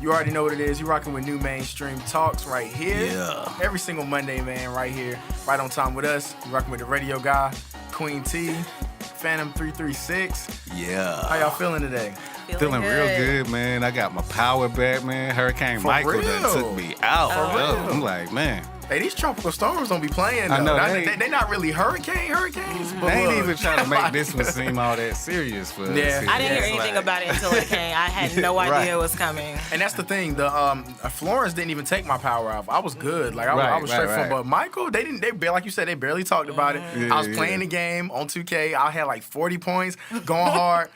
You already know what it is. You're rocking with NuMainstream Talks right here. Yeah. Every single Monday, man, right here. Right on time with us. You're rocking with the radio guy, Queen T, Phantom 336. Yeah. How y'all feeling today? Feeling real good, man. I got my power back, man. Hurricane For Michael real? done took me out. For yo. real? I'm like, man. Hey, these tropical storms don't be playing, though. I know, They not really hurricanes. But They ain't look. even trying to make this one seem all that serious for us. Yeah. I didn't hear It's anything like- about it until it came. I had no idea Right. it was coming. And that's the thing. The Florence didn't even take my power off. I was good. Like I Right, was straight right, from. right. But Michael, they didn't. They like you said, they barely talked about it. Yeah, I was yeah. playing the game on 2K. I had like 40 points, going hard.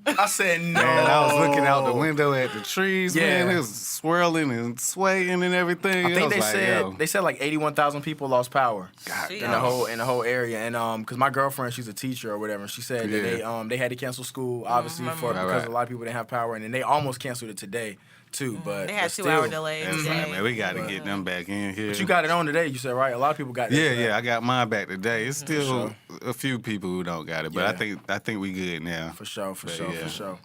I said no. Man, I was looking out the window at the trees, Yeah. man. It was swirling and swaying and everything. I think was like, yo. they said like 81,000 people lost power God Jeez. damn. in the whole area, and because my girlfriend, she's a teacher or whatever, and she said Yeah. that they had to cancel school obviously because Right. a lot of people didn't have power, and then they almost canceled it today too. But They had but 2-hour still. delays. That's today. right, man. We got to get them back in here. But you got it on today, you said, right? A lot of people got that. Yeah, I got mine back today. It's still sure. a few people who don't got it, but Yeah. I think we good now. For sure. yeah. For sure.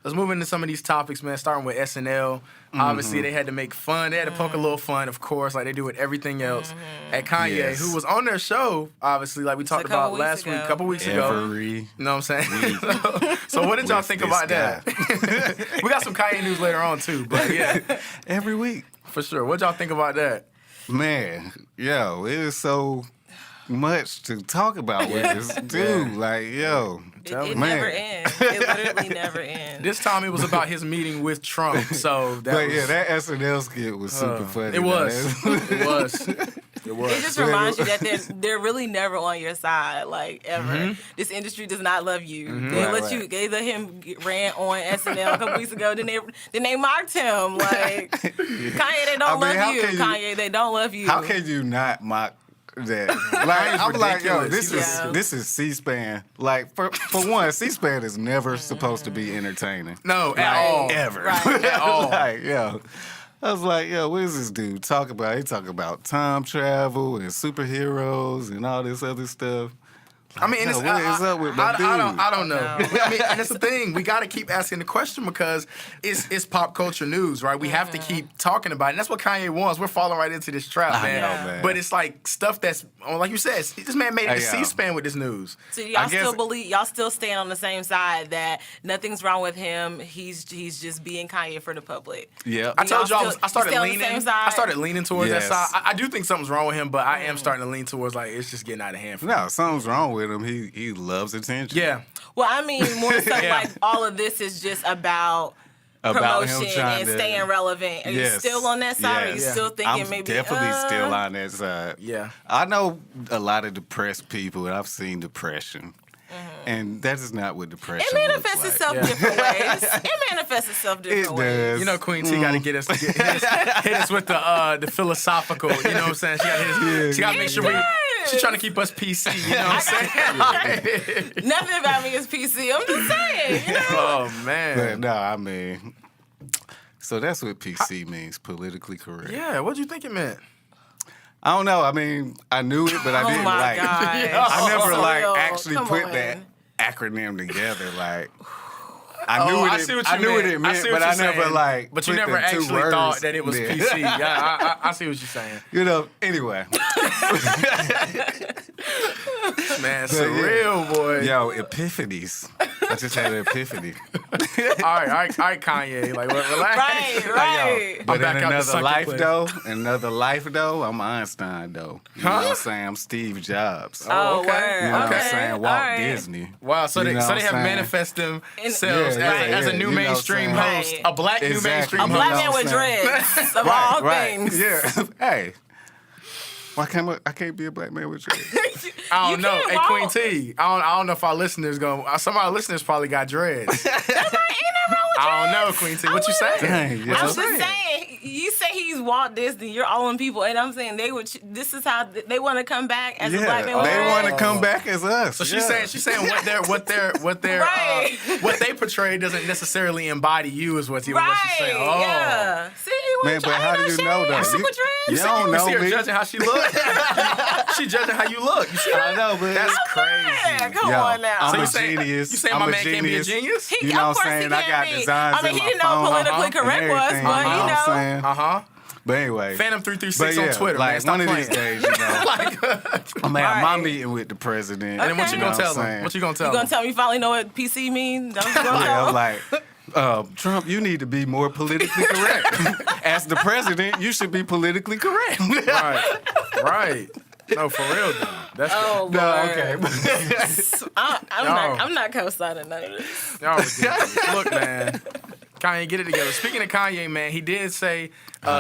Let's move into some of these topics, man. Starting with SNL. Obviously, they had to make fun. They had to poke a little fun, of course, like they do with everything else. At Kanye, Yes. who was on their show, obviously, like we talked couple about weeks last week, ago. a couple weeks ago. Every You know what I'm saying? So what did y'all With think this about that? We got some Kanye news later on, too. But yeah, every week. for sure. What y'all think about that? Man, yo, it is so much to talk about with this dude. Like, yo, It man. never ends. It literally never ends. This time it was about his meeting with Trump. So that but was, yeah, that SNL skit was super funny. it was. man. It was. It was. It just reminds you that they're really never on your side, like ever. This industry does not love you. They Right, let right. you. They let him rant on SNL a couple weeks ago. Then they mocked him. Like Kanye, they don't I mean, how love you. can you- Kanye, they don't love you. How can you not mock that? Like, I'm like, yo, ridiculous. this is C-SPAN. Like, for one, C-SPAN is never supposed to be entertaining. No, at Right. all. Ever. Right. At all. Like, yo. I was like, yo, what is this dude talk about? He talk about time travel and superheroes and all this other stuff. I mean, Yo, what is up with my dude? I don't know. No. I mean, and that's the thing. We got to keep asking the question because it's pop culture news, right? We have to keep talking about it. And that's what Kanye wants. We're falling right into this trap, I man. know, man. But it's like stuff that's, like you said, this man made it to Hey, yo. C-SPAN with this news. So I y'all guess- still believe? Y'all still stand on the same side that nothing's wrong with him. He's just being Kanye for the public. Yeah. I told Y'all y'all still- I started you stay on the leaning. same side? I started leaning towards Yes. that side. I do think something's wrong with him, but I am starting to lean towards like it's just getting out of hand. For me. No, something's wrong with him. He loves attention. Yeah. Well, I mean, more so Yeah. like all of this is just about About him promotion trying and to staying relevant. Are you Yes. still on that side? Or are you Yes. still thinking I'm maybe? definitely still on that side. Yeah. I know a lot of depressed people, and I've seen depression. And that is not what depression It manifests looks itself like. different ways. It manifests itself different It ways. does. You know, Queen T got to hit us with the philosophical. You know what I'm saying? She got she got to make sure does. she's trying to keep us PC. You know what I'm saying? Nothing about me is PC. I'm just saying. You know? Oh man. But no, I mean, so that's what PC means, politically correct. Yeah. What do you think it meant? I don't know. I mean, I knew it, but I Oh didn't my like. gosh. I never For like real. actually Come put on. that acronym together. Like, I knew I it. see what I you knew meant. what it I meant, see but what I you're never saying. like. But you put never the two actually words thought that it was there. PC. Yeah, I see what you're saying. You know. Anyway, Man, surreal, boy. yo, epiphanies. I just had an epiphany. All right, Kanye. Like, relax. Right. But back in out the another sucker life, though, I'm Einstein, though. You know what I'm saying? I'm Steve Jobs. Oh, okay. word. You know what okay. I'm saying? Walt All right. Disney. Wow, so You they know so what they I'm have saying? manifested themselves Yeah, as a yeah, new you know mainstream what I'm host, saying? a black new Exactly. mainstream A You black know host. man what with I'm dreads, of all things. Yeah. Hey. Why can't I can't be a black man with dreads? I You don't know. can't Hey, walk. Queen T, I don't know if our listeners going. Some of our listeners probably got dreads. I don't know, Queen T. What you saying? Dang, yo. What I'm you just saying? saying, you say he's Walt Disney, you're all in people, and I'm saying this is how they want to come back as a black man with they want to dreads. come back as us. So she's saying what Right. what they portray doesn't necessarily embody you is what she's Right, saying. Oh. yeah. See, he Man, but how do you know though? Super dreads. You don't You know see her me. judging how she look. She judging how you look. You see that? I know, but That's Yeah, crazy. come Yo, on now. I'm So a you saying- genius. you saying I'm my a man can't be a genius. genius? You know Of what course I'm he saying? I can got be. designs I mean, in he my didn't know phone, politically and correct was, everything, but you know you what I'm know. saying? Uh-huh. But anyway. Phantom But 336 yeah, on Twitter, man. like Stop one of playing. these days, you know, Like, I'm gonna have my Right. meeting with the president. and then what you Okay. gonna know tell what I'm him? saying? What you gonna tell You gonna him? tell me you finally know what PC means? Don't you gonna Yeah, tell I'm him? like, Trump, you need to be more politically correct. As the president, you should be politically correct. Right. Right. No, for real, though. That's Oh, Lord. No, okay. I'm not co-signing none of this. y'all ridiculous. Look, man. Kanye, get it together. Speaking of Kanye, man, he did say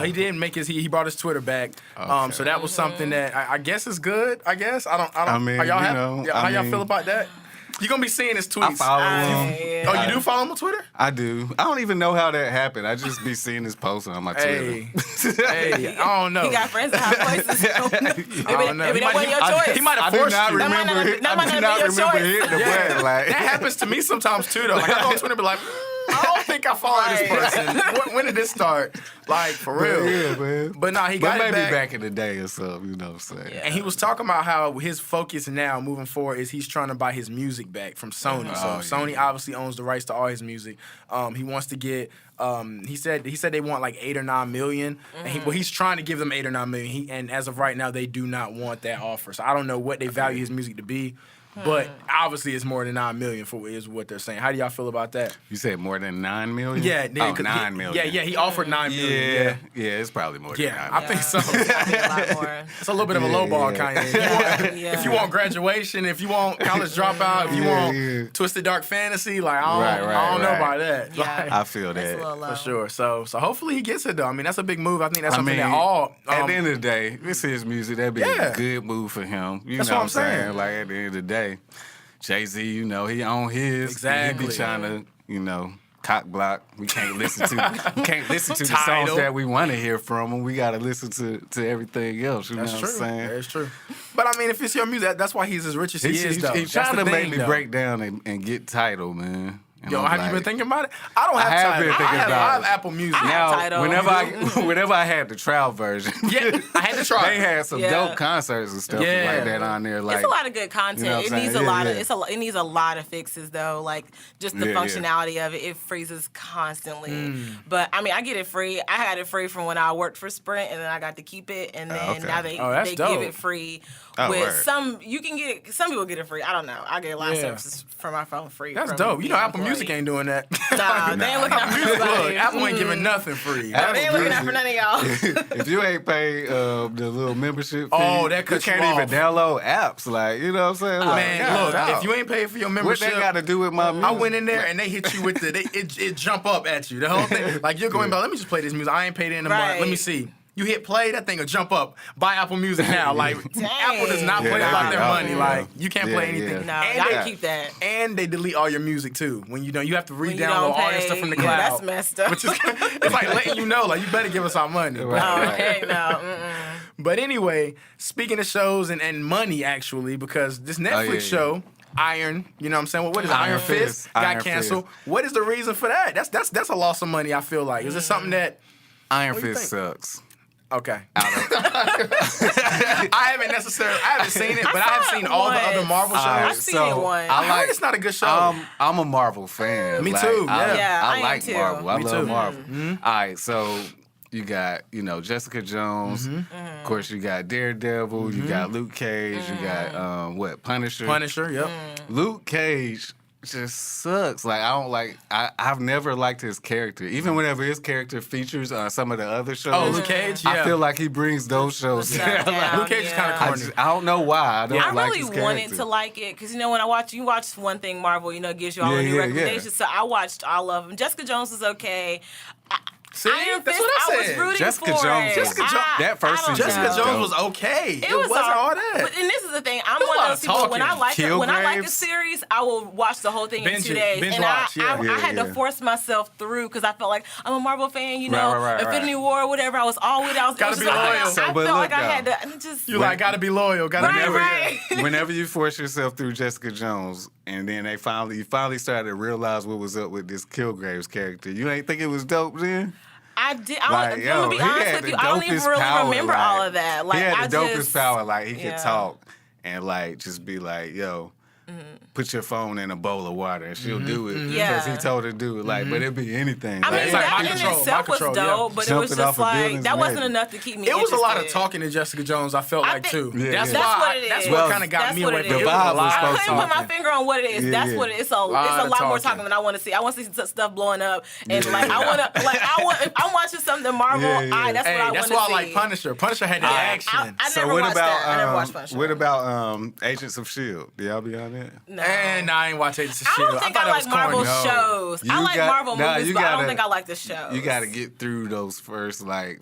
he did make he brought his Twitter back. Okay. So that was something that I guess is good. I guess I don't. I mean, are y'all you happy? know, How I y'all mean- feel about that? You're gonna be seeing his I tweets. follow him. Oh, you do follow him on Twitter? I do. I don't even know how that happened. I just be seeing his posts on my Hey, Twitter. hey, I don't know. He got friends in high places. I don't know. Maybe He that wasn't your choice. He might I have do forced not you. That might remember. not- that might I do not not be your remember choice. hitting the Yeah. button. Like That happens to me sometimes too, though. Like I go on Twitter and be like, I don't think I follow this person. When did this start? Like for real. Yeah, man. But nah, he But got it maybe back. back in the day or something, you know what I'm saying? Yeah. And he was talking about how his focus now moving forward is he's trying to buy his music back from Sony. So Oh, yeah. Sony obviously owns the rights to all his music. He wants to get. He said they want like 8 or 9 million. And he's trying to give them 8 or 9 million. And as of right now, they do not want that offer. So I don't know what they value his music to be. But obviously, it's more than 9 million for is what they're saying. How do y'all feel about that? You said more than 9 million? Yeah, oh, 'cause 9 he, million. Yeah, he offered 9 million. Yeah, it's probably more than 9 Yeah, I million. think so. I think a lot more. It's a little bit of a Yeah, lowball, yeah. Kanye. If you want- Yeah. If you want graduation, if you want college dropout, if you Yeah, want yeah. twisted dark fantasy, like I don't know Right. about that. Yeah. Like, I feel That's a that. little low. for sure. So hopefully he gets it though. I mean, that's a big move. I think that's I something mean, that all. at the end of the day, it's his music. That'd be Yeah. a good move for him. You That's know what what I'm saying. Like at the end of the day, Jay-Z, you know, he on his. Exactly. He be trying to, you know, cock block. We can't listen to the songs Tidal. that we want to hear from him. We got to listen to everything else. You That's know true. what I'm saying? That's true. But I mean, if it's your music, that's why he's as rich as he is, though. He's That's trying the to make thing, me though. break down and get Tidal, man. And Yo, I'm have you been like- thinking about it? I don't have I have Tidal. been thinking I about have it. Apple Music. I have Now, Tidal. whenever I had the trial version, Yeah, I had to try. they had some Yeah. dope concerts and stuff Yeah. like that on there. Like, It's a lot of good content. you know what It I'm needs saying? a lot Yeah, of yeah. it needs a lot of fixes though. Like just the Yeah, yeah. functionality of it. It freezes constantly. Mm. But I mean, I get it free. I had it free from when I worked for Sprint, and then I got to keep it. And then okay. now they Oh, that's they dope. give it free. Oh, with word. some you can get it. Some people get it free. I don't know. I get a lot of Yeah. services from my phone free. That's from dope. You know, being Apple Music employed. ain't doing that. Nah, they ain't looking out for Look, nobody. Apple ain't giving nothing free. Apple They ain't looking out Music. for none of y'all. if you ain't paid the little membership fee, Oh, that you cuts you can't even off. download apps. Like, you know what I'm saying? Like, Man, God, look, dog. if you ain't paid for your what membership, that got to do with my music? I went in there and they hit you with it jump up at you. The whole thing. Like you're going by, let me just play this music. I ain't paid in a month. Let me Right. see. You hit play, that thing will jump up. Buy Apple Music now. Like Apple does not Yeah, play that'd about be their awful, money. yeah. Like you can't play Yeah, anything. No, And y'all they- can keep that. And they delete all your music too. When you don't, you have to When you re-download don't all your stuff pay, from the yeah, cloud. that's messed up. Which is it's like letting you know, like you better give us our money. Oh, Right. heck no. Mm-mm. But anyway, speaking of shows and money, actually, because this Netflix yeah. show, Iron, you know what I'm saying? What is it? Iron Iron Fist Fist. got Iron canceled. Fist. What is the reason for that? That's a loss of money, I feel like. Is it something that Iron What do you Fist think? sucks. okay. I haven't seen it, but I have seen all the other once. Marvel shows. I've seen it once. I heard it's not a good show. I'm a Marvel fan. Me Like, too, I, yeah. I I am like too. Marvel. I Me love too. Marvel. All right, so you got, Jessica Jones. Of course, you got Daredevil. You got Luke Cage. You got Punisher. Punisher, yep. Luke Cage just sucks. Like I've never liked his character. Even whenever his character features on some of the other shows. Oh, Luke Cage, yeah. I feel like he brings those shows Stuff down. down, Luke Cage is kinda yeah. corny. I don't know why. I don't I like really his wanted character. to like it because when you watch one thing Marvel, it gives you all the new Yeah, recommendations. So I watched all of them. Jessica Jones was okay. See, Iron that's Fist, what I was said. rooting Jessica for Jones it. was- Jessica Jo- that first I don't season Jessica know. was Jones was okay. It was wasn't all But, that. and this is the thing. I'm There's a one lot of those of people when I talking. like a Killgraves. series, I will watch the whole thing in Binge 2 it. days. Binge And watch, yeah. I had to Yeah. force myself through because I felt like I'm a Marvel fan. Right. Infinity War, whatever. I was all with. I was Gotta just be like, loyal. I So, felt but like look, I had though. to. And just You like gotta be loyal. Gotta Right, be right. Whenever you force yourself through Jessica Jones, and then you finally started to realize what was up with this Killgraves character, you ain't think it was dope then? I did. Like, I'm gonna be he honest had with the you. I don't even dopest really power, remember like, all of that. Like, he had I the dopest just, power. Like, he yeah. could talk and, like, just be like, yo, put your phone in a bowl of water and she'll do it because he told her to do it. Like, but it'd be anything. I like, mean, like that mind in control, itself was mind dope, control, but it Jumping was off just of like, buildings that and wasn't everything. enough to keep me It was a lot of interested. talking to Jessica Jones, I felt like, think- too. Yeah, That's yeah. why That's what it that's is. what Well, kind of got that's me what away it from is. it. The vibe was I supposed couldn't put my talking. finger on what it is. Yeah, That's yeah. what it is. It's a Lot of lot more talking. talking than I want to see. I want to see stuff blowing up, and like if I'm watching something Marvel. Yeah, yeah. That's what I want That's to why see. I like Punisher. Punisher had that action. I So never what watched about that. I never watched Punisher. what about Agents of Shield? Do y'all be on that? No. And I ain't watch Agents of I S.H.I.E.L.D. don't think thought I that like was corny. Marvel No. shows. I You like got- Marvel nah, movies, you but I don't gotta- think I like the shows. You got to get through those first like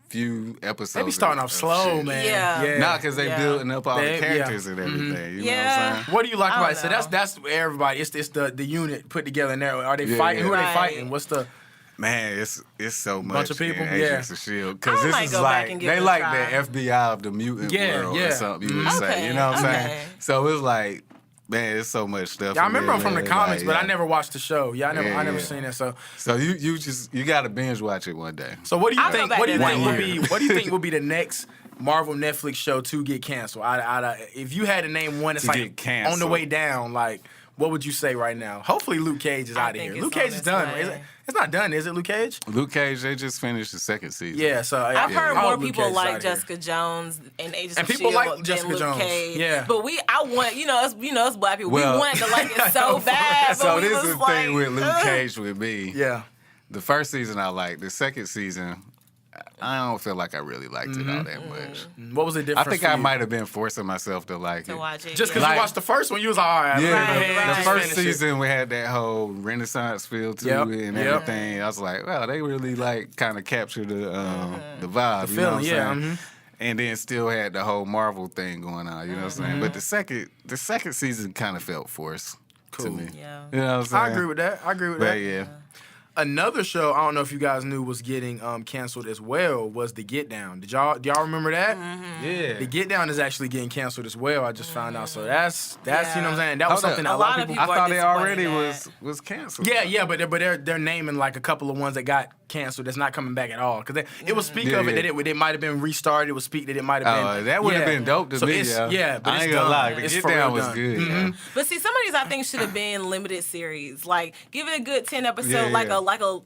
few episodes. They be starting off slow, man. Yeah. Nah, because they building up all They- the characters and everything. You know what Yeah. I'm saying? What do you like I about don't it? So know. that's everybody. It's the unit put together in there. Are they Yeah, fighting? yeah. Who are they Right. fighting? What's the Man, it's so much Bunch of people? in Agents of Shield because I this might is go back like and give they it a like try. the FBI of the mutant world yeah. or something. You would say, Okay, you know what I'm okay. saying? So it's like, man, it's so much stuff. Yeah, I in remember there, them from the man. comics, Like, but I yeah. never watched the show. Yeah, I never Yeah. seen it. So So you got to binge watch it one day. what do you I'll go think? back What do you to think that. will be? What do you think will be the next Marvel Netflix show to get canceled? If you had to name one, it's To like get canceled. on the way down. Like, what would you say right now? Hopefully, Luke Cage is I out of think here. it's Luke on Cage is its done. way. Is it? It's not done, is it? Luke Cage? Luke Cage, they just finished the second season. Yeah. So I've heard I more hope Luke people Cage is like outta here. Jessica Jones and Agents And of people S.H.I.E.L.D. like than Jessica Luke Jones. Cage. Yeah. But I want, us black people, Well- we want to like it so bad. But So we this was is the like, thing with Luke ugh. Cage with me. Yeah. The first season I liked. The second season, I don't feel like I really liked it all that much. What was the I difference? think for I you? might have been forcing myself to like To it. watch it. Just because yeah. Like- you watched the first one, you was like, all right. Yeah, Right. the first finish it. season we had that whole Renaissance feel to Yep, it and yep. everything. I was like, wow, they really like kind of captured the vibe, The you know what I'm feeling, yeah, saying? And then still had the whole Marvel thing going on, you know what I'm saying? But the second season kind of felt forced to Cool. me. Yeah. You know what I'm saying? I agree with that. But that. yeah. Another show I don't know if you guys knew was getting canceled as well was The Get Down. Do y'all remember that? Yeah. The Get Down is actually getting canceled as well. I just found out. So that's you know what I'm saying. That was Hold something up. that a lot of people. I thought are they disappointed already in was canceled. Yeah, but they're naming like a couple of ones that got canceled that's not coming back at all because it would speak of it that it might have been restarted. It would speak that it might have been. Oh, that would have been dope to So me. it's- Yeah, but I it's ain't gonna done. lie. The It's Get for real Down was done. good. Mhm. Yeah. But see, some of these I think should have been limited series. Like, give it a good 10 episodes, Yeah, like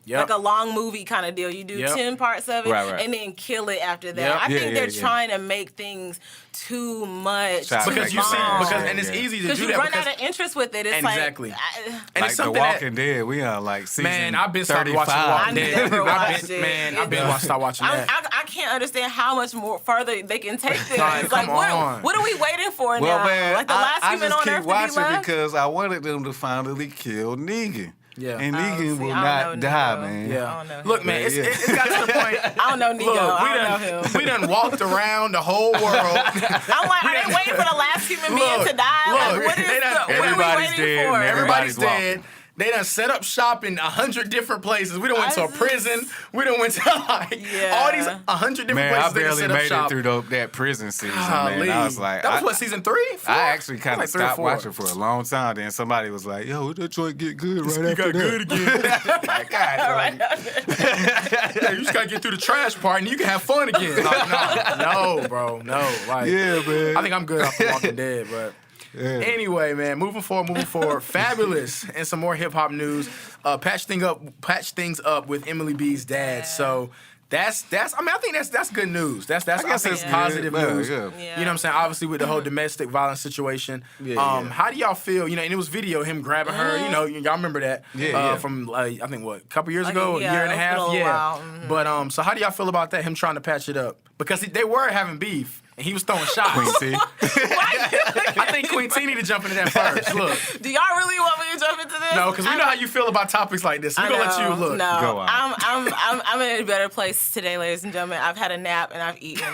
yeah. like a long movie kind of deal. You do Yep. 10 parts of it, Right. and then kill it after that. Yep. I Yeah, think yeah, they're yeah. trying to make things too much. Shot too Because you see, long. and it's Yeah. easy to Because do you that run because out of interest with it. It's Exactly. like, and Like it's The something Walking Dead, we on like season Man, I've been started 35. watching Walking I Dead. never I've watched been, it. man, I've been start watching that. I can't understand how much more further they can take this. Like, Like, come on. what are we waiting for Well, now? man, Like the last I human just on keep Earth to be watching left? because I wanted them to finally kill Negan. Yeah. And Negan see, will I not don't know die, Nico. man. Yeah. I don't know Look, him. man, Yeah. it's got to the point. I don't know Nico. Look, I don't know him. we done walked around the whole world. I'm like, are they waiting for the last human being to die? Like, look, what is they done- what are we everybody's waiting dead, for? man. Everybody's Everybody's dead. They done set up shop in 100 different places. We done went to a I just- prison. We done went to like Yeah. all these 100 different Man, I places they done barely set up made it shop. through that prison season, man. Golly. I was like, that was what, season 3? 4? I actually kind of Like 3 or stopped 4. watching for a long time. Then somebody was like, "Yo, that joint get good right You after got that." good again. Like, God, Right. Yeah, you just gotta get through the trash part and you can have fun again. Like, no, bro, no. Like, yeah, man. I think I'm good off The Walking Dead, but. Yeah. Anyway, man, moving forward. Fabulous and some more hip hop news. Patch things up with Emily B's dad. Yeah. So that's. I mean, I think that's good news. That's I guess think it's it's positive good, news. yeah. Yeah. You know what I'm saying? Obviously, with the whole domestic violence situation. Yeah, yeah. How do y'all feel? You know, and it was video of him grabbing her. You know, y'all remember that? Yeah. From like I think a couple years Like, ago, yeah, a year and a it's half. been a little Yeah. while. Mhm. But so how do y'all feel about that? Him trying to patch it up because they were having beef and he was throwing shots. Queen T. I think Queen T need to jump into that first. Look. Do y'all really want me to jump into this? No, because we know how you feel about topics like this. We're I gonna let you know. look. No, Go on. I'm in a better place today, ladies and gentlemen. I've had a nap and I've eaten.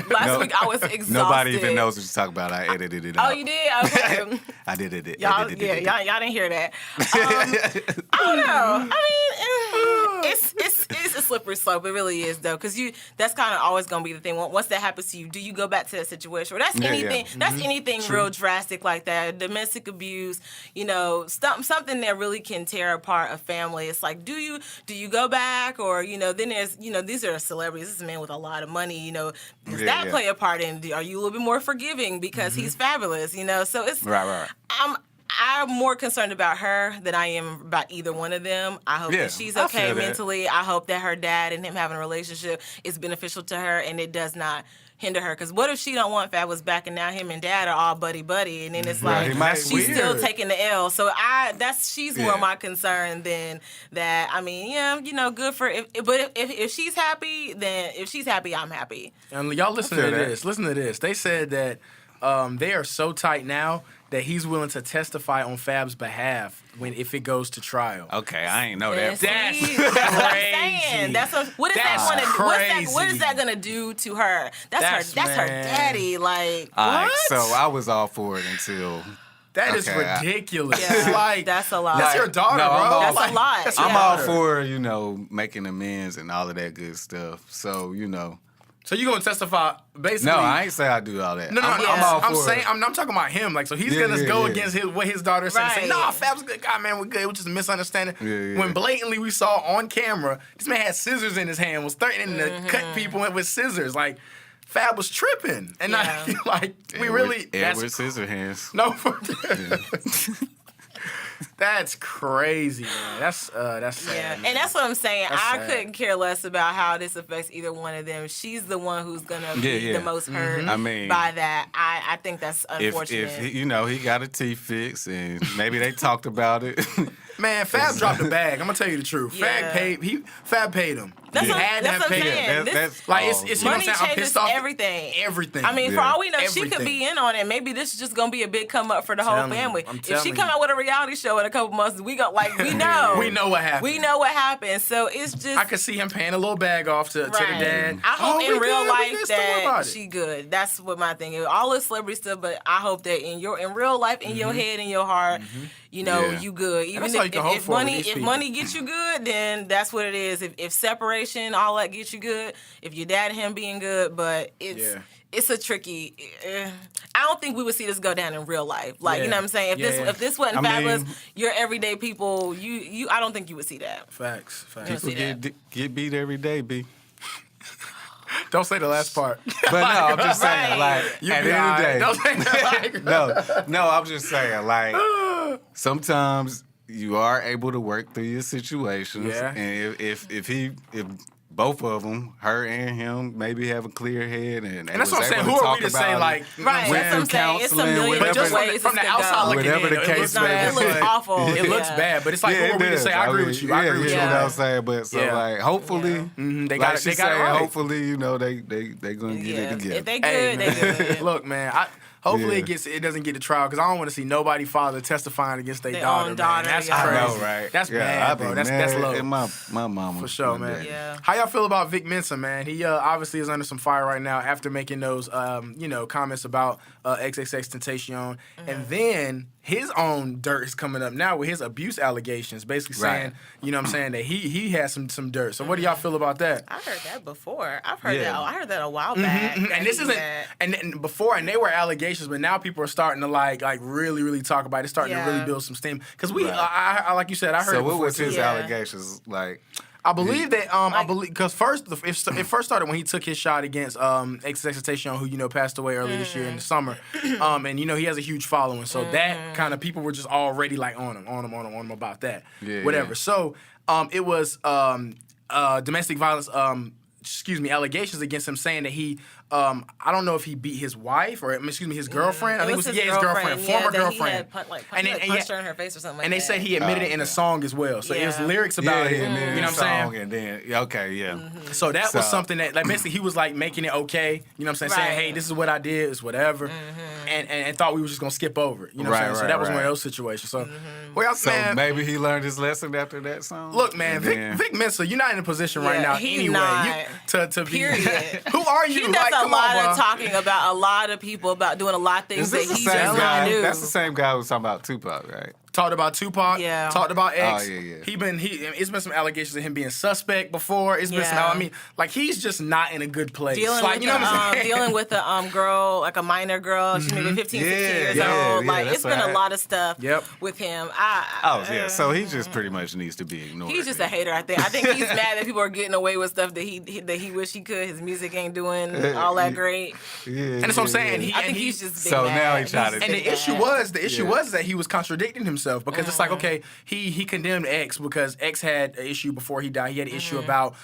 Last week I was exhausted. Nobody even knows what you talk about. I edited it out. Oh, you did? Okay. I did it. Y'all didn't hear that. I don't know. I mean, it's a slippery slope. It really is though, because that's kind of always gonna be the thing. Once that happens to you, do you go back to that situation? Or that's anything. That's anything real drastic like that. Domestic abuse. Something that really can tear apart a family. It's like, do you go back, or then there's these are celebrities. This is a man with a lot of money. Does that play a part in? Are you a little bit more forgiving because he's fabulous? So it's right. I'm more concerned about her than I am about either one of them. I hope that she's okay mentally. I hope that her dad and him having a relationship is beneficial to her and it does not hinder her. Because what if she don't want Fabulous back and now him and dad are all buddy-buddy, and then it's like she's still taking the L. So she's more my concern than that. I mean, good for but if she's happy, then if she's happy, I'm happy. And y'all listen to this. Listen to this. They said that they are so tight now that he's willing to testify on Fab's behalf if it goes to trial. Okay, I ain't know that. That's crazy. What is that gonna do to her? That's her daddy. Like, all what? Right, so I was all for it until. That is ridiculous. Yeah, that's a lot. That's your daughter, bro. That's a lot. I'm all for making amends and all of that good stuff. So So you gonna testify basically? No, I ain't say I do all that. No, I'm all for saying I'm talking about him. Like, so he's gonna go against what his daughter said. Right. Say, nah, Fab's a good guy, man. We're good. It was just a misunderstanding. Yeah. When blatantly we saw on camera, this man had scissors in his hand, was threatening to cut people with scissors. Like, Fab was tripping, and we really Edward Scissorhands. No, that's crazy, man. That's sad. Yeah, and that's what I'm saying. I sad. couldn't care less about how this affects either one of them. She's the one who's gonna be the most hurt by that. I think that's unfortunate. If he got a teeth fix, and maybe they talked about it. Man, Fab dropped the bag. I'm gonna tell you the truth. Yeah. Fab paid him. That's what I'm saying. That's like it's you know what I'm money saying? I'm changes pissed off. everything. I mean, for all we know, she could be in on it. Maybe this is just gonna be a big come up for the whole family. If she come out with a reality show in a couple months, we know. We know what happened. We know what happened. So it's just I could see him paying a little bag off to the dad. I hope in real life that she good. That's what my thing is. All this celebrity stuff, but I hope that in real life, in your head, in your heart, you good. Even if money gets you good, then that's what it is. If separation, all that gets you good. If your dad and him being good, but it's a tricky. I don't think we would see this go down in real life. Like you know what I'm saying. If this wasn't Fabulous, your everyday people, I don't think you would see that. Facts. People get beat every day, B. Don't say the last part. But no, I'm just saying, like, at the end of the day. Don't say that. No, I'm just saying, like, sometimes you are able to work through your situations. Yeah. And if both of them, her and him, maybe have a clear head and that's what I'm saying. Who are we to say, like, right? That's what I'm saying. It's a million different ways from the outside looking in, the case may it looks awful. It looks bad, but it's like, who are we to say? I agree with you. I agree with you. You know what I'm saying? But so like, hopefully, they got it right. Hopefully, they gonna get it together. If they good, they good. Look, man, hopefully it doesn't get to trial, because I don't want to see nobody father testifying against their daughter. Own daughter. That's Yeah. crazy. I know, right? That's bad, bro. That's low. And my mama. For sure, man. Yeah. How y'all feel about Vic Mensa, man? He obviously is under some fire right now after making those comments about XXXTentacion, and then his own dirt is coming up now with his abuse allegations, basically saying, that he has some dirt. So what do y'all feel about that? I heard that before. I heard that a while back. And this isn't, and before, and they were allegations, but now people are starting to like really, really talk about it. It's starting to really build some steam. Because I like you said, I heard. So it before what was too. his allegations like? I believe that because first it first started when he took his shot against XXXTentacion, who passed away earlier this year in the summer, and he has a huge following, so that kind of people were just already like on him about that, whatever. Yeah. So it was domestic violence, allegations against him, saying that he. I don't know if he beat his wife or his girlfriend. I think it was his girlfriend, former girlfriend. He punched her in her face or something. And they said he admitted it in a song as well. So it was lyrics about it. You know what I'm saying? And then So that was something that basically he was like making it okay. You know what I'm saying? Saying, hey, this is what I did. It's whatever. And thought we were just gonna skip over it. You know what I'm saying? So that was one of those situations. So man, maybe he learned his lesson after that song. Look, man, Vic Mensa, you're not in a position right now anyway. To be. Period. Who are you? He does a lot of talking about a lot of people, about doing a lot of things that he does not do. That's the same guy who was talking about Tupac, right? talked about Tupac, talked about X. Oh, yeah. It's been some allegations of him being suspect before. It's been some, like he's just not in a good place. Dealing with a girl, like a minor girl, she's maybe 15, 16 years old. Like it's been a lot of stuff with him. So he just pretty much needs to be ignored. He's just a hater, I think. I think he's mad that people are getting away with stuff that he wish he could. His music ain't doing all that great. And that's what I'm saying. I think he's just big so mad. Now he tried to. And the issue was that he was contradicting himself because it's like, okay, he condemned X because X had an issue before he died. He had an issue about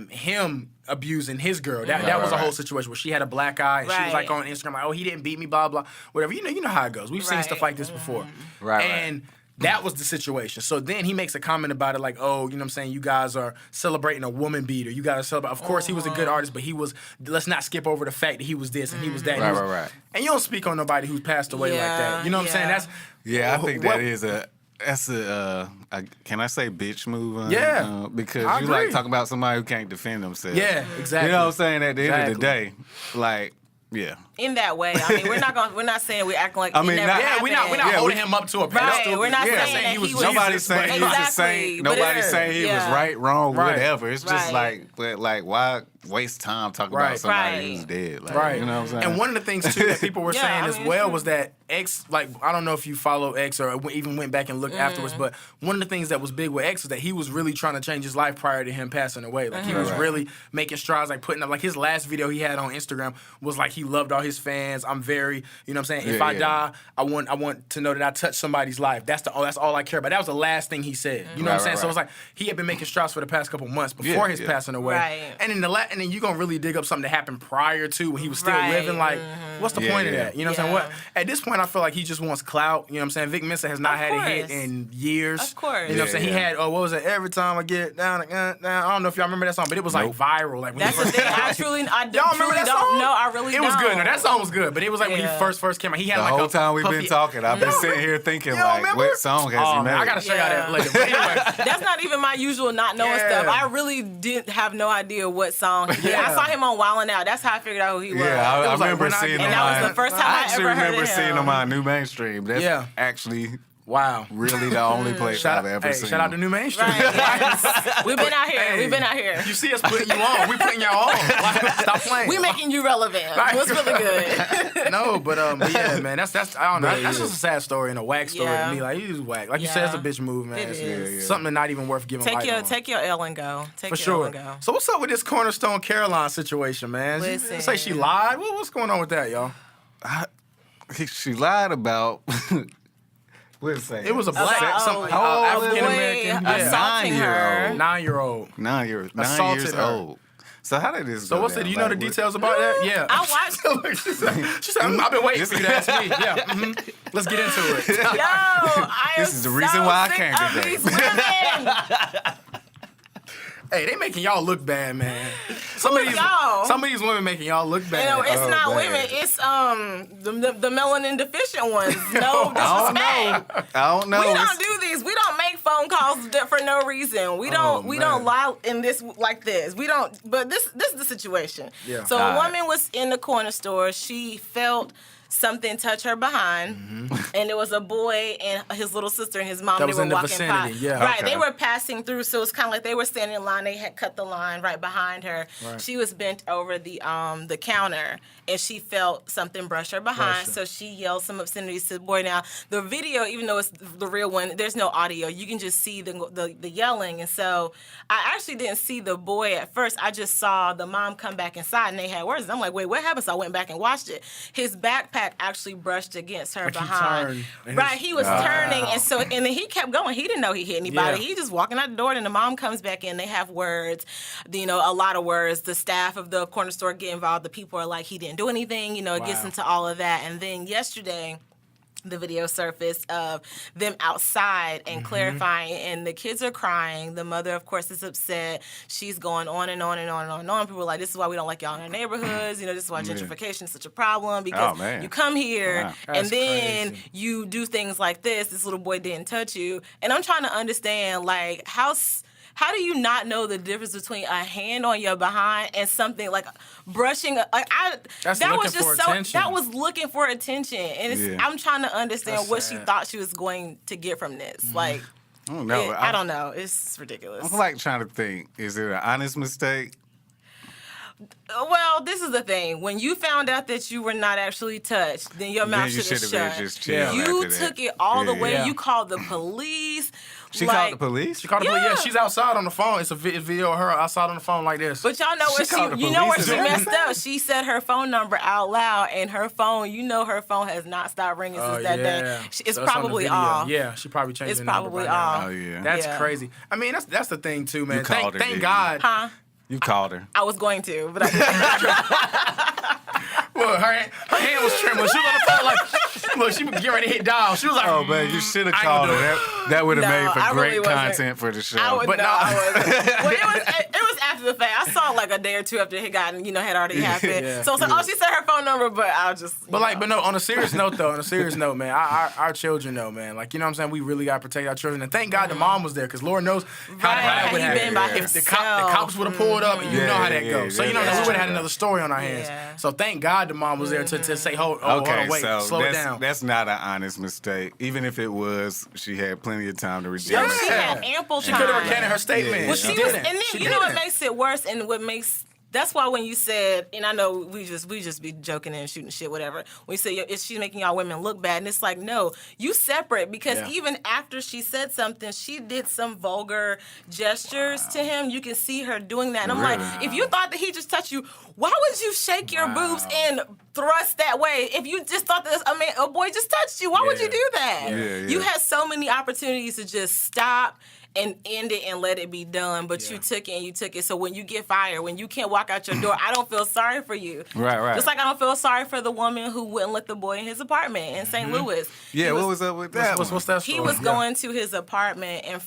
him abusing his girl. That was a whole situation where she had a black eye and she was like on Instagram like, oh, he didn't beat me, blah blah, whatever. You know how it goes. We've seen stuff like this before. And that was the situation. So then he makes a comment about it like, oh, you know what I'm saying, you guys are celebrating a woman beater. You guys are celebrating. Of course, he was a good artist, but let's not skip over the fact that he was this and he was that. Right. And you don't speak on nobody who's passed away like that. You know what I'm saying? I think that's a can I say bitch move? Because you like talk about somebody who can't defend themselves. Yeah, exactly. You know what I'm saying? At the end of the day, like, yeah. In that way, I mean, we're not saying we're acting like we're not holding him up to a pedestal. Right, we're not saying that he was. Nobody's saying he was the same. Nobody's saying he was right, wrong, whatever. It's just like why waste time talking about somebody who's dead? Like, you know what I'm saying? And one of the things too that people were saying as well was that X, like, I don't know if you follow X or even went back and looked afterwards, but one of the things that was big with X was that he was really trying to change his life prior to him passing away. Like he was really making strides, like putting up, like his last video he had on Instagram was like he loved all his fans. I'm very, you know what I'm saying? If I die, I want to know that I touched somebody's life. That's all I care about. That was the last thing he said. You know what I'm saying? So it's like he had been making strides for the past couple months before his passing away. Right. And and then you gonna really dig up something that happened prior to when he was still living. Like, what's the point of that? You know what I'm saying? What at this point I feel like he just wants clout. You know what I'm saying? Vic Mensa has not had a hit in years. Of course. You know what I'm saying? He had what was it? Every time I get down, I don't know if y'all remember that song, but it was like viral. Like when that's the thing. I truly don't know. I really don't. It was good. No, that song was good, but it was like when he first came out. He had the whole time we've been talking. I've been sitting here thinking like, what song has he made? I gotta show y'all that later. But anyway, that's not even my usual not knowing stuff. I really didn't have no idea what song. I saw him on Wildin' Out. That's how I figured out who he was. Yeah, I remember seeing him. And that was the first time I ever heard him. I remember seeing him on NuMainstream. That's actually really the only place I've ever seen. Shout out to NuMainstream. Right. We've been out here. We've been out here. You see us putting you on. We putting y'all on. Stop playing. We making you relevant. Right. It's really good. No, but yeah, man. That's I don't know. That's just a sad story and a whack story to me. Like, he's whack. Like you said, it's a bitch move, man. It is. Something not even worth giving light on. Take your L and go. For sure. So what's up with this Cornerstone Caroline situation, man? Listen. Say she lied. What's going on with that, y'all? She lied about. It was a black African American assaulting her. 9 years old. So how did this go? So what's it? Do you know the details about that? Yeah. I watched. She said, I've been waiting for you to ask me. Yeah. Let's get into it. This is the reason why I came today. Hey, they making y'all look bad, man. Some of these women making y'all look bad. You know, it's not women. It's the melanin deficient ones. No disrespect. I don't know. We don't do these. We don't make phone calls for no reason. We don't. We don't lie in this like this. We don't. But this is the situation. Yeah. So a woman was in the corner store. She felt something touch her behind, and it was a boy and his little sister and his mom. That was in the vicinity, Right, they were passing through, so it's kind of like they were standing in line. They had cut the line right behind her. Right. She was bent over the counter, and she felt something brush her behind, so she yelled some obscenities to the boy. Now, the video, even though it's the real one, there's no audio. You can just see the yelling, and so I actually didn't see the boy at first. I just saw the mom come back inside, and they had words. And I'm like, wait, what happened? So I went back and watched it. His backpack actually brushed against her behind. He was turning, and then he kept going. He didn't know he hit anybody. He just walking out the door, and the mom comes back in. They have words, a lot of words. The staff of the corner store get involved. The people are like, he didn't do anything. It gets into all of that. And then yesterday, the video surfaced of them outside and clarifying, and the kids are crying. The mother, of course, is upset. She's going on and on and on and on and on. People are like, this is why we don't like y'all in our neighborhoods. This is why gentrification is such a problem, because you come here and then you do things like this. This little boy didn't touch you. And I'm trying to understand, like, how how do you not know the difference between a hand on your behind and something like brushing? That was just so. Attention. That was looking for attention, and I'm trying to understand what she thought she was going to get from this. Like, I don't know. I don't know. It's ridiculous. I'm like trying to think. Is it an honest mistake? Well, this is the thing. When you found out that you were not actually touched, then your mouth should have shut. You took it all the way. Yeah. You called the police. She called the police? She called the police. Yeah, she's outside on the phone. It's a video of her outside on the phone like this. But y'all know where she messed up. She said her phone number out loud, and her phone, her phone has not stopped ringing since that day. It's probably off. Yeah, she probably changed the number. It's probably off. Oh, yeah. That's crazy. I mean, that's the thing, too, man. Thank God. Huh? You called her. I was going to, but I didn't. Well, her hand was trembling. She was on the phone like, look, she was getting ready to hit dial. She was like, oh, man, you should have called her. That would have made for great content for the show. I wasn't. Well, it was after the fact. I saw like a day or two after it had gotten, had already happened. So I was like, she said her phone number, but I'll just. But no, on a serious note, man, our children know, man. Like, you know what I'm saying? We really got to protect our children. And thank God the mom was there, because Lord knows how bad would have been. If the cops would have pulled up, and you know how that goes. So, we would have had another story on our hands. So thank God the mom was there to say, hold on, wait, slow it down. That's not an honest mistake. Even if it was, she had plenty of time to redeem it. She had ample time. She could have recanted her statement. Yeah. Well, she didn't. And then, what makes it worse, and what makes... That's why when you said, and I know we just be joking and shooting shit, whatever. When you say, is she making y'all women look bad? And it's like, no, you separate, because even after she said something, she did some vulgar gestures to him. You can see her doing that. And I'm like, if you thought that he just touched you, why would you shake your boobs and thrust that way? If you just thought that, a boy just touched you, why would you do that? You had so many opportunities to just stop and end it and let it be done, but you took it. So when you get fired, when you can't walk out your door, I don't feel sorry for you. Right. Just like I don't feel sorry for the woman who wouldn't let the boy in his apartment in St. Louis. Yeah, what was up with that? What's that story? He was going to his apartment, and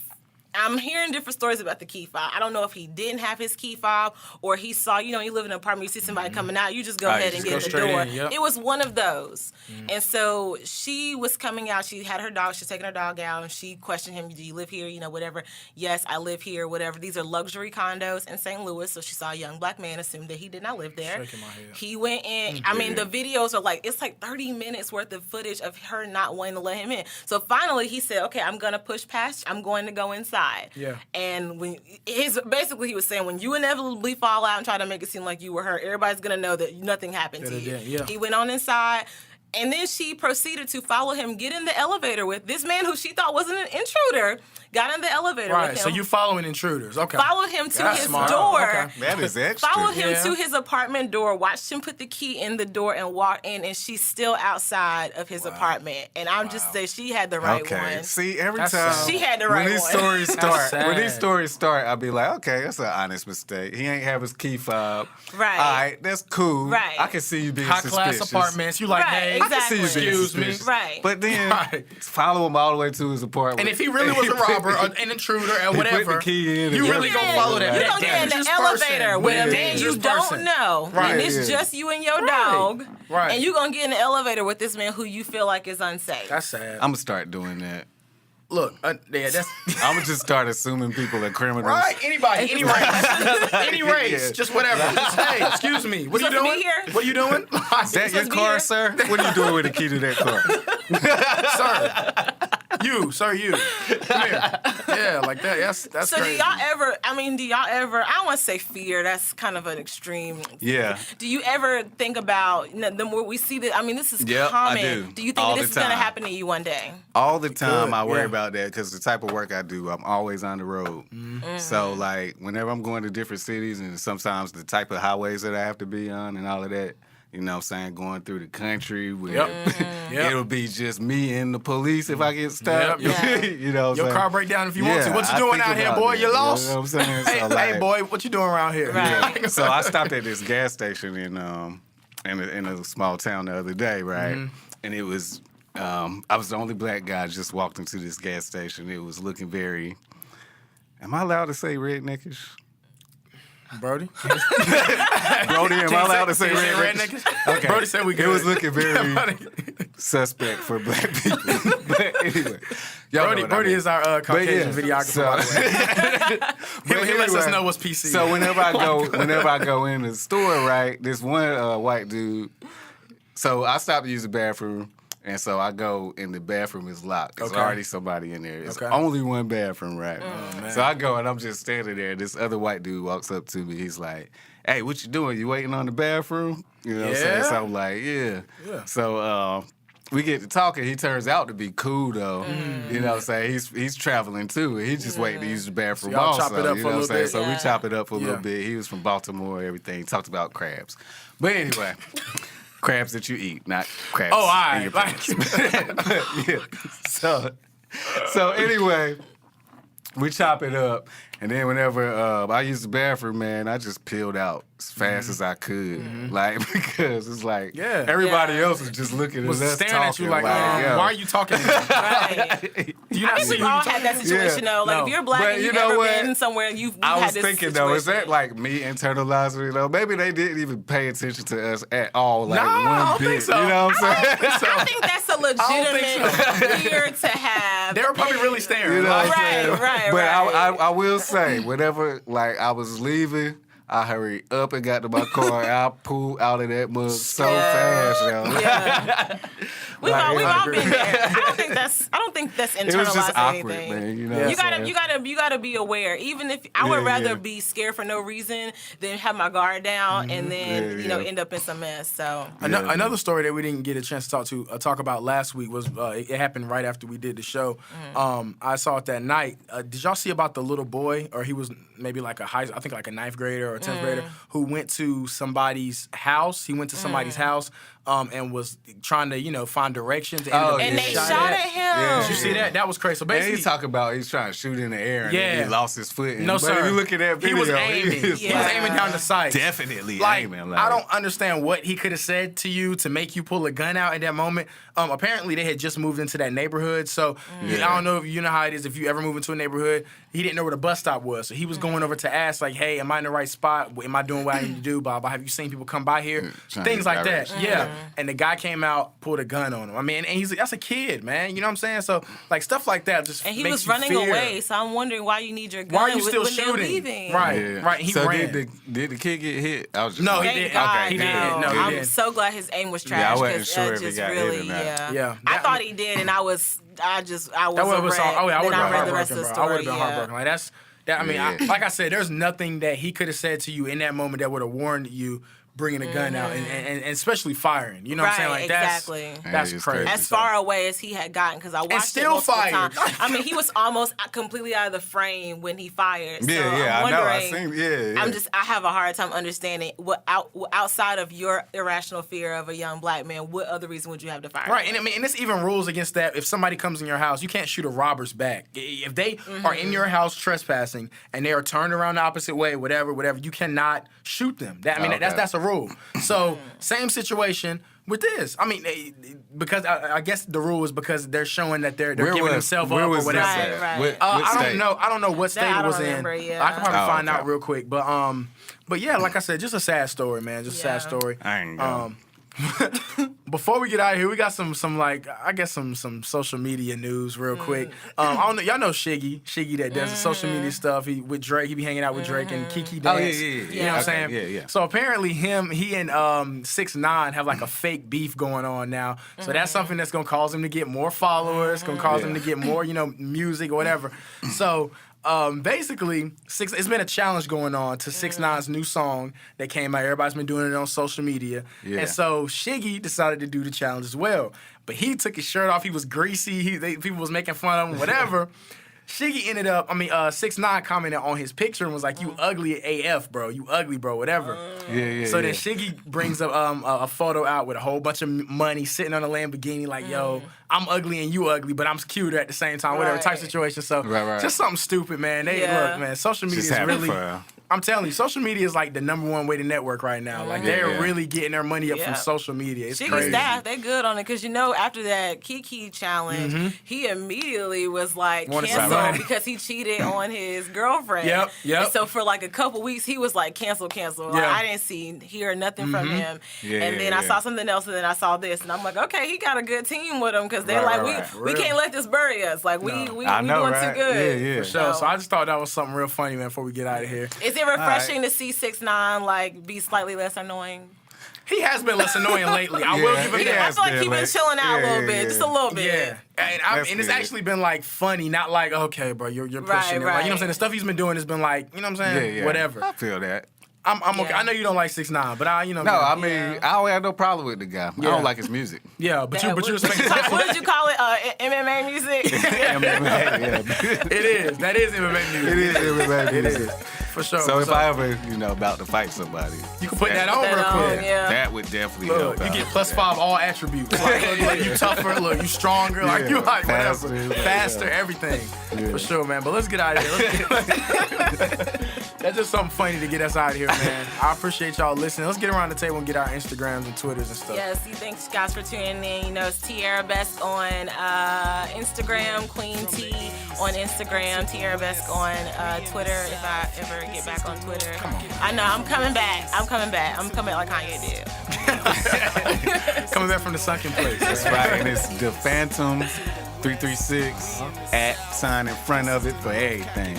I'm hearing different stories about the key fob. I don't know if he didn't have his key fob or he saw, you live in an apartment, you see somebody coming out, you just go ahead and get the door. It was one of those. And so she was coming out, she had her dog, she's taking her dog out, and she questioned him, do you live here, whatever. Yes, I live here, whatever. These are luxury condos in St. Louis, so she saw a young black man, assumed that he did not live there. Shaking my head. He went in, the videos are it's 30 minutes worth of footage of her not wanting to let him in. So finally he said, okay, I'm going to push past, I'm going to go inside. Yeah. And basically he was saying, when you inevitably fall out and try to make it seem like you were hurt, everybody's going to know that nothing happened to you. Yeah. He went on inside, and then she proceeded to follow him, get in the elevator with this man who she thought was an intruder, got in the elevator with him. Right, so you following intruders. Okay. Followed him to his door. Okay. That is extra. Followed him to his apartment door, watched him put the key in the door and walk in, and she's still outside of his apartment. And I'm just saying, she had the right one. See, every time she had the right when these stories start, I'll be like, okay, that's an honest mistake. He ain't have his key fob. Right. All right, that's cool. Right. I can see you being suspicious. High-class apartments. You like, hey, exactly. I can see you being excuse me. suspicious. Right. But then follow him all the way to his apartment. And if he really was a robber or an intruder or whatever, put the key in, you really gonna follow that. You don't get in the elevator with a man you don't know. Right. And it's just you and your dog. Right. And you gonna get in the elevator with this man who you feel like is unsafe. That's sad. I'm gonna start doing that. Look, that's. I'm gonna just start assuming people are criminals. Right, anybody, any race, just whatever. Just, hey, excuse me, what are you doing? What are you doing? Is that your car, sir? What are you doing with the key to that car? Sir, you. Come here. Yeah, like that. That's so crazy. do y'all ever, I don't want to say fear, that's kind of an extreme. Yeah. Do you ever think about, the more we see that, this is common. I do. Do you think that this is going to happen to you one day? All the time I worry about that, because the type of work I do, I'm always on the road. Mm-hmm. So, whenever I'm going to different cities, and sometimes the type of highways that I have to be on and all of that, you know what I'm saying, going through the country where it'll be just me and the police if I get stopped. You know what I'm Your car break down if you want to. What you doing out here, boy? You lost? You know what I'm saying? Hey, boy, what you doing around here? Right. So I stopped at this gas station in a small town the other day, right? Mm-hmm. And it was, I was the only black guy just walked into this gas station. It was looking very, am I allowed to say redneckish? Brody? Am I allowed to say redneckish? Okay. Brody said we good. It was looking very suspect for black people. But anyway, Brody is our Caucasian videographer. By the way. He lets us know what's PC. So whenever I go in the store, right, this one white dude. So I stopped to use the bathroom. And so I go, and the bathroom is locked. There's already somebody in there. It's only one bathroom, right? So I go, and I'm just standing there. This other white dude walks up to me. He's like, hey, what you doing? You waiting on the bathroom? You know what I'm saying? So I'm like, yeah. So we get to talking. He turns out to be cool, though. You know what I'm saying? He's traveling, too. He's just waiting to use the bathroom so also. Chop it up you for know a what I'm saying? bit. So we chop it up for a little bit. He was from Baltimore, everything. Talked about crabs. But anyway... Crabs that you eat, not crabs. Oh, all right. In your pants. Yeah. So anyway, we chop it up, and then whenever I use the bathroom, man, I just peeled out as fast as I could, like because it's like everybody else is just looking at us staring talking, at you like why are you talking? Right. Do you not I think we've all had that situation though. Like if you're black and you've never been somewhere, I was had this thinking situation. though, is that like me internalizing? You know, maybe they didn't even pay attention to us at all, like one bit. So. You know what I'm saying? I think that's a legitimate fear to have. They were probably really staring. You know what I'm saying? Right. But I will say, whenever like I was leaving, I hurried up and got to my car. And I pulled out of that mug so fast, yo. Yeah. We've all been there. I don't think that's internalizing it was just awkward, anything. man. You know, you gotta be aware. Even if I would rather be scared for no reason than have my guard down and then end up in some mess. So another story that we didn't get a chance to talk about last week was it happened right after we did the show. I saw it that night. Did y'all see about the little boy, or he was maybe like I think like a 9th grader or a 10th grader who went to somebody's house? He went to somebody's house and was trying to find directions. And they shot at him. Yeah. Did you see that? That was crazy. So basically, he's talking about he's trying to shoot in the air and then he lost his foot. No, sir. But if you look at that video, he was aiming. He was aiming down the sight. Definitely aiming. I don't understand what he could have said to you to make you pull a gun out at that moment. Apparently, they had just moved into that neighborhood. So I don't know if you know how it is. If you ever move into a neighborhood, he didn't know where the bus stop was. So he was going over to ask, like, hey, am I in the right spot? Am I doing what I need to do? Blah, blah. Have you seen people come by here? Things like that. Yeah. And the guy came out, pulled a gun on him. I mean, and he's like, that's a kid, man. You know what I'm saying? So, like, stuff like that just And he makes was you running fear. away. So I'm wondering why you need your gun. Why are you still when shooting? They're leaving. Right, right. He so ran. Did the kid get hit? I was just No, like, he didn't. God, He no. didn't. No, he I'm didn't. so glad his aim was trash. Yeah, I wasn't sure that if he just got really, hit or not. Yeah. I thought he did, and I was I would have been heartbroken, been heartbroken. Like that's that. I mean, like I said, there's nothing that he could have said to you in that moment that would have warned you bringing a gun out and especially firing. You know what I'm saying? Like exactly. That's crazy. As far away as he had gotten, because I watched still it multiple fired. times. I mean, he was almost completely out of the frame when he fired. So Yeah, I'm I know. wondering, I have a hard time understanding what outside of your irrational fear of a young black man, what other reason would you have to fire? Right, and I mean, and this even rules against that. If somebody comes in your house, you can't shoot a robber's back. If they are in your house trespassing and they are turned around the opposite way, whatever, you cannot shoot them. That's a rule. So same situation with this. I mean, because I guess the rule is because they're showing that they're giving themselves up or whatever. Right. I don't know what state it was remember, in. yeah. I can probably find out real quick. But yeah, like I said, just a sad story, man. Just a sad story. I ain't going. Before we get out of here, we got some social media news real quick. I don't know, y'all know Shiggy that does the social media stuff. He with Drake, he be hanging out with Drake and Kiki Dance. Oh yeah. You know what I'm saying? Yeah. So apparently he and 6ix9ine have like a fake beef going on now. So that's something that's gonna cause him to get more followers, gonna cause him to get more, music or whatever. So basically, it's been a challenge going on to 6ix9ine's new song that came out. Everybody's been doing it on social media. Yeah. And so Shiggy decided to do the challenge as well. But he took his shirt off. He was greasy. People was making fun of him, whatever. Shiggy ended up, 6ix9ine commented on his picture and was like, you ugly AF, bro. You ugly, bro, whatever. So then Shiggy brings up a photo out with a whole bunch of money sitting on a Lamborghini like, yo, I'm ugly and you ugly, but I'm cuter at the same time, whatever type situation. So just something stupid, man. Look, man, social media is really... I'm telling you, social media is like the #1 way to network right now. Like they're really getting their money up from social media. It's crazy. Staff, they good on it because after that Kiki challenge, he immediately was like canceled because he cheated on his girlfriend. Yep. And so for like a couple weeks, he was like cancel. Like, I didn't hear nothing from him. And then I saw something else, and then I saw this, and I'm like, okay, he got a good team with him because they're we can't let this bury us. Like we doing too good. Yeah. For sure. So I just thought that was something real funny, man. Before we get out of here, is it refreshing to see 6ix9ine like be slightly less annoying? He has been less annoying lately. I will give him that. I feel like he's been chilling out a little bit, just a little bit. Yeah, and it's actually been like funny, not like okay, bro, you're pushing it. Like, you know what I'm saying? The stuff he's been doing has been like, you know what I'm saying? Yeah. Whatever. I feel that. I'm okay. I know you don't like 6ix9ine, but I don't have no problem with the guy. I don't like his music. Yeah, but you respect. What did you call it? MMA music. MMA. It is. That is MMA music. It is MMA music. It is. For sure. So if I ever, about to fight somebody, you can put that on real quick. Yeah. That would definitely help. You get +5 all attributes. Like you tougher, you stronger, like you like whatever, faster, everything. Yeah. For sure, man. But let's get out of here. That's just something funny to get us out of here, man. I appreciate y'all listening. Let's get around the table and get our Instagrams and Twitters and stuff. Yes, thanks guys for tuning in. It's Tierra Best on Instagram, Queen T on Instagram, Tierra Best on Twitter. If I ever get back on Twitter, I know I'm coming back. I'm coming back like Kanye did. Coming back from the sunken place. That's right, and it's the Phantom 336 @ in front of it for everything.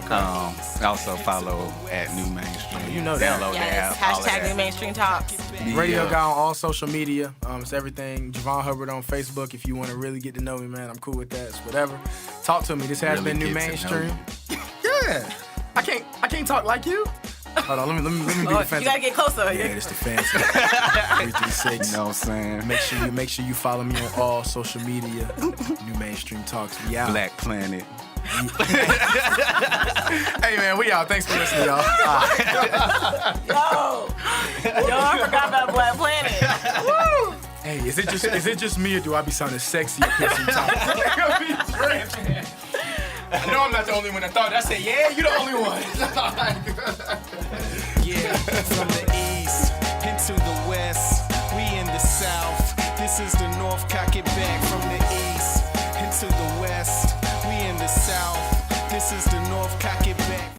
Okay. Also follow at NuMainstream. You know that. Download the app. Hashtag NuMainstream Talks. Radio guy on all social media. It's everything. Javon Hubbard on Facebook. If you want to really get to know me, man, I'm cool with that. It's whatever. Talk to me. This has been NuMainstream. Yeah. I can't talk like you. Hold on, let me be the fancy. You gotta get closer. Yeah, it's the fancy. 336. You know what I'm saying? Make sure you follow me on all social media. NuMainstream Talks. We out. Black Planet. Hey man, we out. Thanks for listening, y'all. Yo, I forgot about Black Planet. Woo! Hey, is it just me or do I be sounding sexy up here sometimes? I know I'm not the only one that thought that. I said, yeah, you're the only one. Yeah,